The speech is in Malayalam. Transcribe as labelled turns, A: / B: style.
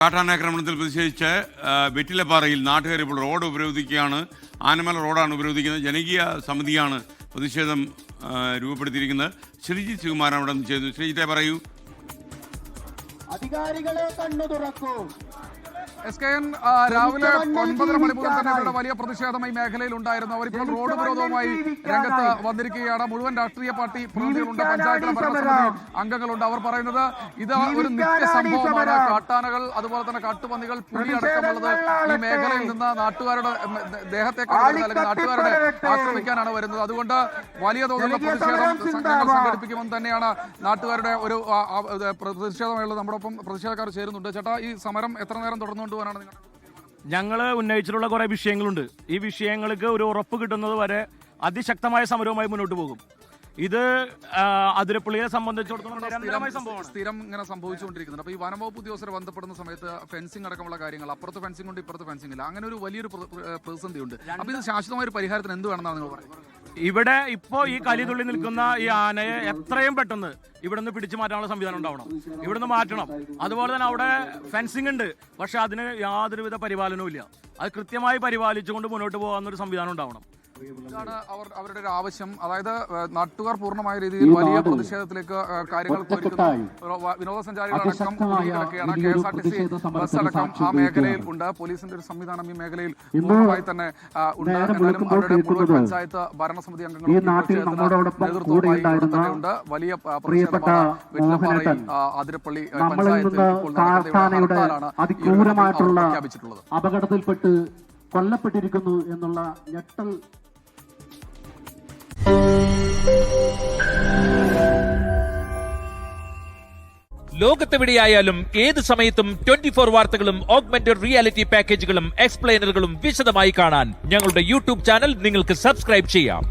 A: കാട്ടാനാക്രമണത്തിൽ പ്രതിഷേധിച്ച് വെറ്റിലപ്പാറയിൽ നാട്ടുകാർ ഇപ്പോൾ റോഡ് ഉപരോധിക്കുകയാണ്. ആനമല റോഡാണ് ഉപരോധിക്കുന്നത്. ജനകീയ സമിതിയാണ് പ്രതിഷേധം രൂപപ്പെടുത്തിയിരിക്കുന്നത്. ശ്രീജിത്ത് സുകുമാരൻ അവിടെ നിന്ന് ചെയ്തു. ശ്രീജിത്തെ പറയൂ.
B: അധികാരികളെ കണ്ണു തുറക്കൂ.
C: SKN രാവിലെ 9:30 മണി മുതൽ തന്നെ ഇവിടെ വലിയ പ്രതിഷേധം ഈ മേഖലയിൽ ഉണ്ടായിരുന്നു. അവരിപ്പോൾ റോഡ് വിരോധവുമായി രംഗത്ത് വന്നിരിക്കുകയാണ്. മുഴുവൻ രാഷ്ട്രീയ പാർട്ടി പ്രതിനിധികളുണ്ട്, പഞ്ചായത്തിലെ ഭരണസമിതി അംഗങ്ങളുണ്ട്. അവർ പറയുന്നത് ഇത് ഒരു നിത്യ സംഭവമാണ്. കാട്ടാനകൾ, അതുപോലെ തന്നെ കാട്ടുപന്നികൾ, പുലി അടക്കമുള്ളത് ഈ മേഖലയിൽ നിന്ന് നാട്ടുകാരുടെ ദേഹത്തേക്ക് അല്ലെങ്കിൽ നാട്ടുകാരുടെ ആക്രമിക്കാനാണ് വരുന്നത്. അതുകൊണ്ട് വലിയ തോതിലുള്ള പ്രതിഷേധം സംഘങ്ങൾ സംഘടിപ്പിക്കുമെന്ന് തന്നെയാണ് നാട്ടുകാരുടെ ഒരു പ്രതിഷേധമുള്ളത്. നമ്മോടൊപ്പം പ്രതിഷേധക്കാർ ചേരുന്നുണ്ട്. ചേട്ടാ, ഈ സമരം എത്ര നേരം തുടർന്നു?
D: ഞങ്ങൾ ഉന്നയിച്ചിട്ടുള്ള കുറെ വിഷയങ്ങളുണ്ട്. ഈ വിഷയങ്ങൾക്ക് ഒരു ഉറപ്പ് കിട്ടുന്നത് വരെ അതിശക്തമായ സമരവുമായി മുന്നോട്ട് പോകും. ഇത് അതിരപ്പള്ളിയെ സംബന്ധിച്ചിടത്തോളം നിരന്തരമായ സംഭവമാണ്.
C: സ്ഥിരം ഇങ്ങനെ സംഭവിച്ചുകൊണ്ടിരിക്കുന്നുണ്ട്. അപ്പോൾ ഈ വനംവകുപ്പ് ഉദ്യോഗസ്ഥരെ ബന്ധപ്പെടുന്ന സമയത്ത് ഫെൻസിംഗ് അടക്കമുള്ള കാര്യങ്ങൾ, അപ്പുറത്ത് ഫെൻസിംഗ് ഉണ്ട്, ഇപ്പുറത്ത് ഫെൻസിംഗ് ഇല്ല, അങ്ങനെ ഒരു വലിയൊരു പ്രതിസന്ധി ഉണ്ട്. അപ്പോൾ ഇത് ശാശ്വതമായ ഒരു പരിഹാരത്തിന് എന്ത് വേണമെന്നാണ് നിങ്ങൾ പറയുന്നത്?
D: ഇവിടെ ഇപ്പോൾ ഈ കലിതുള്ളി നിൽക്കുന്ന ഈ ആനയെ എത്രയും പെട്ടെന്ന് ഇവിടുന്ന് പിടിച്ചു മാറ്റാനുള്ള സംവിധാനം ഉണ്ടാവണം. ഇവിടുന്ന് മാറ്റണം. അതുപോലെ തന്നെ അവിടെ ഫെൻസിംഗ് ഉണ്ട്, പക്ഷെ അതിന് യാതൊരുവിധ പരിപാലനവും ഇല്ല. അത് കൃത്യമായി പരിപാലിച്ചുകൊണ്ട് മുന്നോട്ട് പോകാവുന്നൊരു സംവിധാനം ഉണ്ടാവണം.
C: ഇതാണ് അവരുടെ ഒരു ആവശ്യം. അതായത് നാട്ടുകാർ പൂർണ്ണമായ രീതിയിൽ വലിയ പ്രതിഷേധത്തിലേക്ക് കാര്യങ്ങൾ പോയിരിക്കുന്നു. വിനോദസഞ്ചാരികളടക്കം കിടക്കുകയാണ്. KSRTC ബസ് അടക്കം ആ മേഖലയിൽ ഉണ്ട്. പോലീസിന്റെ ഒരു സംവിധാനം ഈ മേഖലയിൽ പൂർണ്ണമായി തന്നെ ഉണ്ട്. എന്നാലും അവരുടെ മുഴുവൻ പഞ്ചായത്ത് ഭരണസമിതി അംഗങ്ങൾ നേതൃത്വമായി ഉണ്ട്. വലിയ പ്രതിഷേധമാണ് വെറ്റിലപ്പാറയിൽ അതിരപ്പള്ളി പഞ്ചായത്തിൽ ഇപ്പോൾ നടക്കുന്ന പ്രഖ്യാപിച്ചിട്ടുള്ളത്.
B: അപകടത്തിൽപ്പെട്ട് കൊല്ലപ്പെട്ടിരിക്കുന്നു എന്നുള്ള ഞെട്ടൽ
E: ലോകത്തെവിടെയായാലും ഏത് സമയത്തും 24 വാർത്തകളും ഓഗ്മെന്റഡ് റിയാലിറ്റി പാക്കേജുകളും എക്സ്പ്ലെയിനറുകളും വിശദമായി കാണാൻ ഞങ്ങളുടെ യൂട്യൂബ് ചാനൽ നിങ്ങൾക്ക് സബ്സ്ക്രൈബ് ചെയ്യാം.